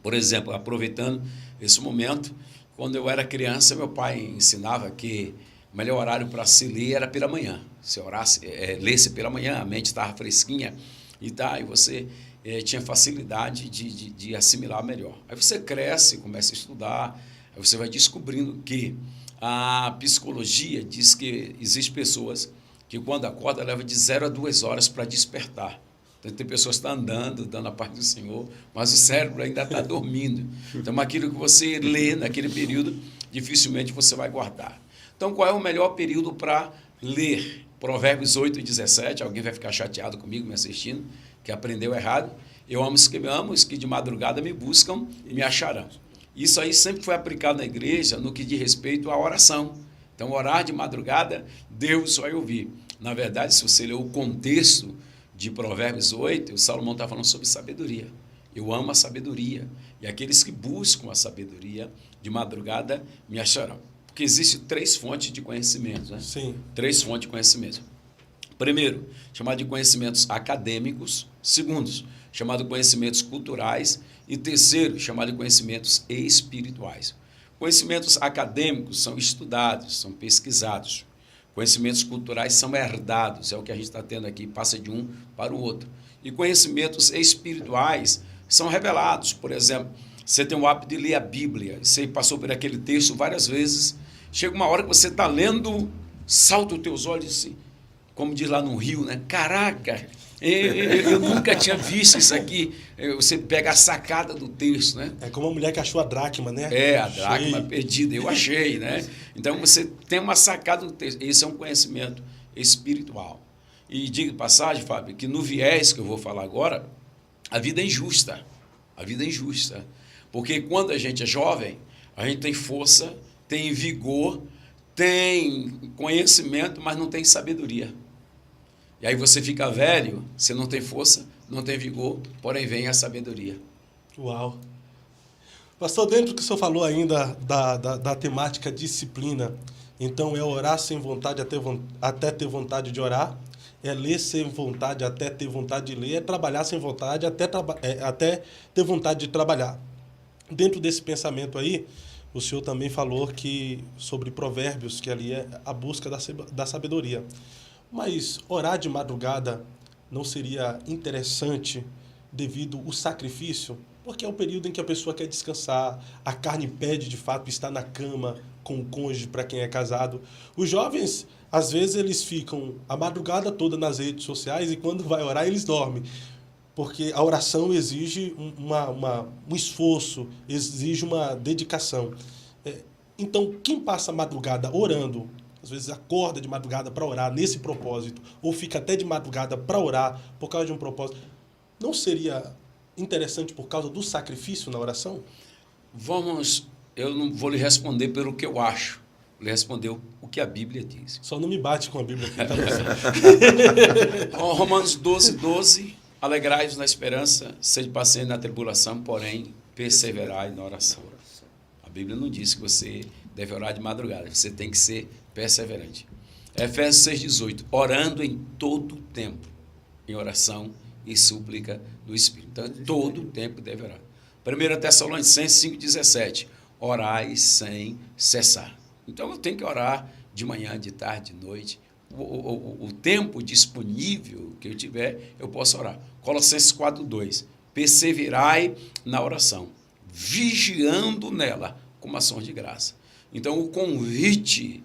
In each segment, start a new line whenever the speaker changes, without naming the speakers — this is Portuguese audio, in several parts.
Por exemplo, aproveitando esse momento, quando eu era criança, meu pai ensinava que o melhor horário para se ler era pela manhã. Se orasse, lesse pela manhã, a mente estava fresquinha e você tinha facilidade de assimilar melhor. Aí você cresce, começa a estudar, aí você vai descobrindo que a psicologia diz que existem pessoas que quando acorda leva de 0 a 2 horas para despertar. Então, tem pessoas que estão andando, dando a paz do Senhor, mas o cérebro ainda está dormindo. Então, aquilo que você lê naquele período, dificilmente você vai guardar. Então, qual é o melhor período para ler? Provérbios 8:17. Alguém vai ficar chateado comigo me assistindo, que aprendeu errado. Eu amo os que me amam, os que de madrugada me buscam e me acharão. Isso aí sempre foi aplicado na igreja no que diz respeito à oração. Então, orar de madrugada, Deus vai ouvir. Na verdade, se você ler o contexto de Provérbios 8, o Salomão está falando sobre sabedoria. Eu amo a sabedoria. E aqueles que buscam a sabedoria de madrugada me acharão. Porque existem 3 fontes de conhecimento, né?
Sim.
3 fontes de conhecimento. Primeiro, chamado de conhecimentos acadêmicos. Segundo, chamado de conhecimentos culturais. E terceiro, chamado de conhecimentos espirituais. Conhecimentos acadêmicos são estudados, são pesquisados. Conhecimentos culturais são herdados, é o que a gente está tendo aqui, passa de um para o outro. E conhecimentos espirituais são revelados. Por exemplo, você tem o hábito de ler a Bíblia, você passou por aquele texto várias vezes, chega uma hora que você está lendo, salta os teus olhos assim, como diz lá no Rio, né? Caraca, eu nunca tinha visto isso aqui. Você pega a sacada do texto, né?
É como a mulher que achou a dracma, né?
A dracma perdida, eu achei, né? Então, você tem uma sacada do texto. Esse é um conhecimento espiritual. E digo de passagem, Fábio, que no viés que eu vou falar agora, a vida é injusta. A vida é injusta. Porque quando a gente é jovem, a gente tem força, tem vigor, tem conhecimento, mas não tem sabedoria. E aí você fica velho, você não tem força, não tem vigor, porém vem a sabedoria.
Uau! Pastor, dentro do que o senhor falou ainda da temática disciplina, então é orar sem vontade até ter vontade de orar, é ler sem vontade até ter vontade de ler, é trabalhar sem vontade até ter vontade de trabalhar. Dentro desse pensamento aí, o senhor também falou que sobre provérbios, que ali é a busca da sabedoria. Mas orar de madrugada não seria interessante devido ao sacrifício? Porque é o período em que a pessoa quer descansar, a carne pede de fato estar na cama com o cônjuge para quem é casado. Os jovens, às vezes, eles ficam a madrugada toda nas redes sociais e quando vai orar eles dormem. Porque a oração exige um esforço, exige uma dedicação. Então, quem passa a madrugada orando, às vezes acorda de madrugada para orar nesse propósito, ou fica até de madrugada para orar por causa de um propósito, não seria interessante por causa do sacrifício na oração?
Eu não vou lhe responder pelo que eu acho, vou lhe responder o que a Bíblia diz.
Só não me bate com a Bíblia aqui, tá?
Romanos 12:12, alegrai-vos na esperança, sede paciente na tribulação, porém perseverai na oração. A Bíblia não diz que você deve orar de madrugada, você tem que ser perseverante. Efésios 6:18, orando em todo o tempo, em oração e súplica do Espírito. Então, todo o tempo deve orar. 1 Tessalonicenses 5:17, orai sem cessar. Então, eu tenho que orar de manhã, de tarde, de noite. O tempo disponível que eu tiver, eu posso orar. Colossenses 4:2, perseverai na oração, vigiando nela com ações de graça. Então, o convite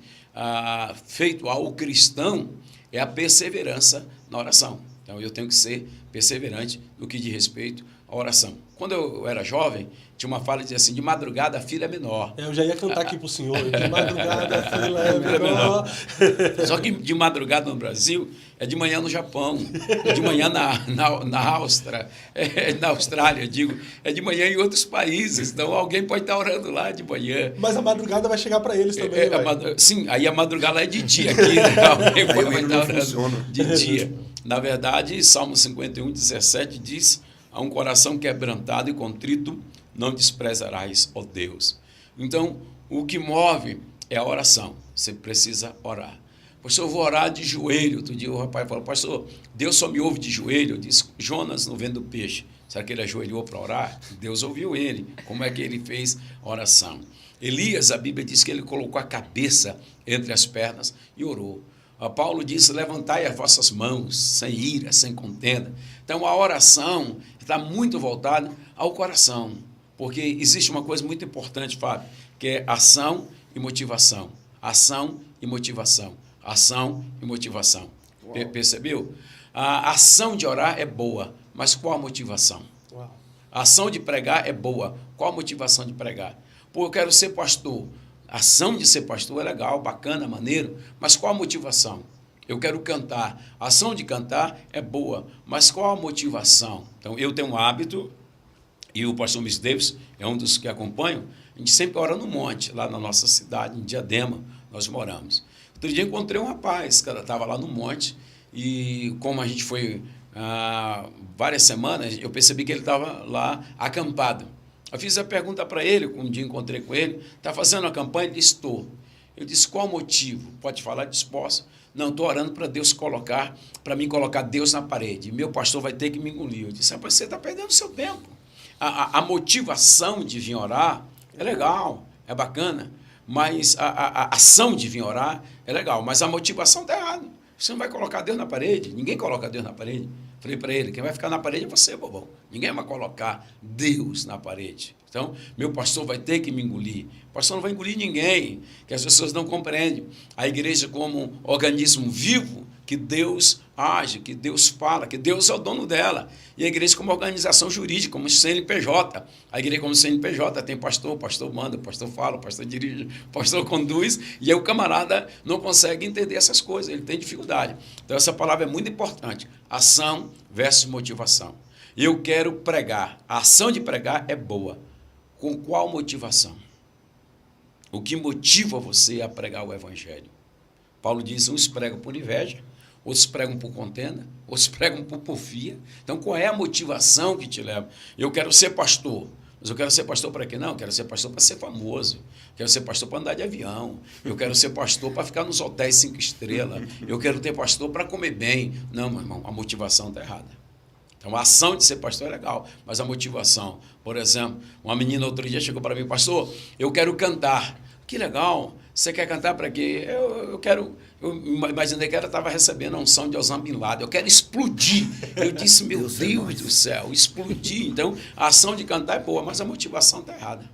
feito ao cristão é a perseverança na oração. Então, eu tenho que ser perseverante no que diz respeito à oração. Quando eu era jovem, tinha uma fala que dizia assim, de madrugada a filha é menor.
Eu já ia cantar aqui para o senhor, de madrugada a filha é menor.
Só que de madrugada no Brasil é de manhã no Japão, é de manhã na Austrália, digo, é de manhã em outros países. Então, alguém pode estar orando lá de manhã.
Mas a madrugada vai chegar para eles também,
sim, aí a madrugada é de dia aqui, né? Alguém pode estar orando de dia. Na verdade, Salmo 51:17 diz, a um coração quebrantado e contrito não desprezarás, ó Deus. Então, o que move é a oração. Você precisa orar. Pastor, eu vou orar de joelho. Outro dia o rapaz falou, pastor, Deus só me ouve de joelho. Eu disse, Jonas no vento do peixe. Será que ele ajoelhou para orar? Deus ouviu ele. Como é que ele fez a oração? Elias, a Bíblia diz que ele colocou a cabeça entre as pernas e orou. Paulo disse, levantai as vossas mãos, sem ira, sem contenda. Então, a oração está muito voltada ao coração, porque existe uma coisa muito importante, Fábio, que é ação e motivação. Ação e motivação. Ação e motivação. Percebeu? A ação de orar é boa, mas qual a motivação? Uau. A ação de pregar é boa, qual a motivação de pregar? Pô, eu quero ser pastor. A ação de ser pastor é legal, bacana, maneiro, mas qual a motivação? Eu quero cantar. A ação de cantar é boa, mas qual a motivação? Então, eu tenho um hábito, e o pastor Miss Davis é um dos que acompanham, a gente sempre ora no monte, lá na nossa cidade, em Diadema, nós moramos. Outro dia encontrei um rapaz, que estava lá no monte, e como a gente foi várias semanas, eu percebi que ele estava lá acampado. Eu fiz a pergunta para ele, um dia encontrei com ele, está fazendo a campanha? Ele disse, estou. Eu disse, qual o motivo? Pode falar, disposto? Não, estou orando para Deus colocar, para mim colocar Deus na parede. Meu pastor vai ter que me engolir. Eu disse, rapaz, você está perdendo seu tempo. A motivação de vir orar é legal, é bacana, mas a ação de vir orar é legal, mas a motivação está errada. Você não vai colocar Deus na parede, ninguém coloca Deus na parede. Falei para ele, quem vai ficar na parede é você, bobão. Ninguém vai colocar Deus na parede. Então, meu pastor vai ter que me engolir. O pastor não vai engolir ninguém, que as pessoas não compreendem. A igreja como um organismo vivo, que Deus age, que Deus fala, que Deus é o dono dela. E a igreja como organização jurídica, como CNPJ. A igreja como CNPJ tem pastor, o pastor manda, o pastor fala, o pastor dirige, o pastor conduz, e aí o camarada não consegue entender essas coisas, ele tem dificuldade. Então essa palavra é muito importante, ação versus motivação. Eu quero pregar, a ação de pregar é boa. Com qual motivação? O que motiva você a pregar o evangelho? Paulo diz, uns pregam por inveja, outros pregam por contenda, outros pregam por porfia. Então, qual é a motivação que te leva? Eu quero ser pastor, mas eu quero ser pastor para quê? Não, eu quero ser pastor para ser famoso, eu quero ser pastor para andar de avião, eu quero ser pastor para ficar nos hotéis 5 estrelas, eu quero ter pastor para comer bem. Não, meu irmão, a motivação está errada. Então, a ação de ser pastor é legal, mas a motivação, por exemplo, uma menina outro dia chegou para mim, pastor, eu quero cantar. Que legal, você quer cantar para quê? Eu imaginei que ela estava recebendo a unção de Osama Bin Laden, eu quero explodir. Eu disse, meu Deus do céu, explodir. Então, a ação de cantar é boa, mas a motivação está errada.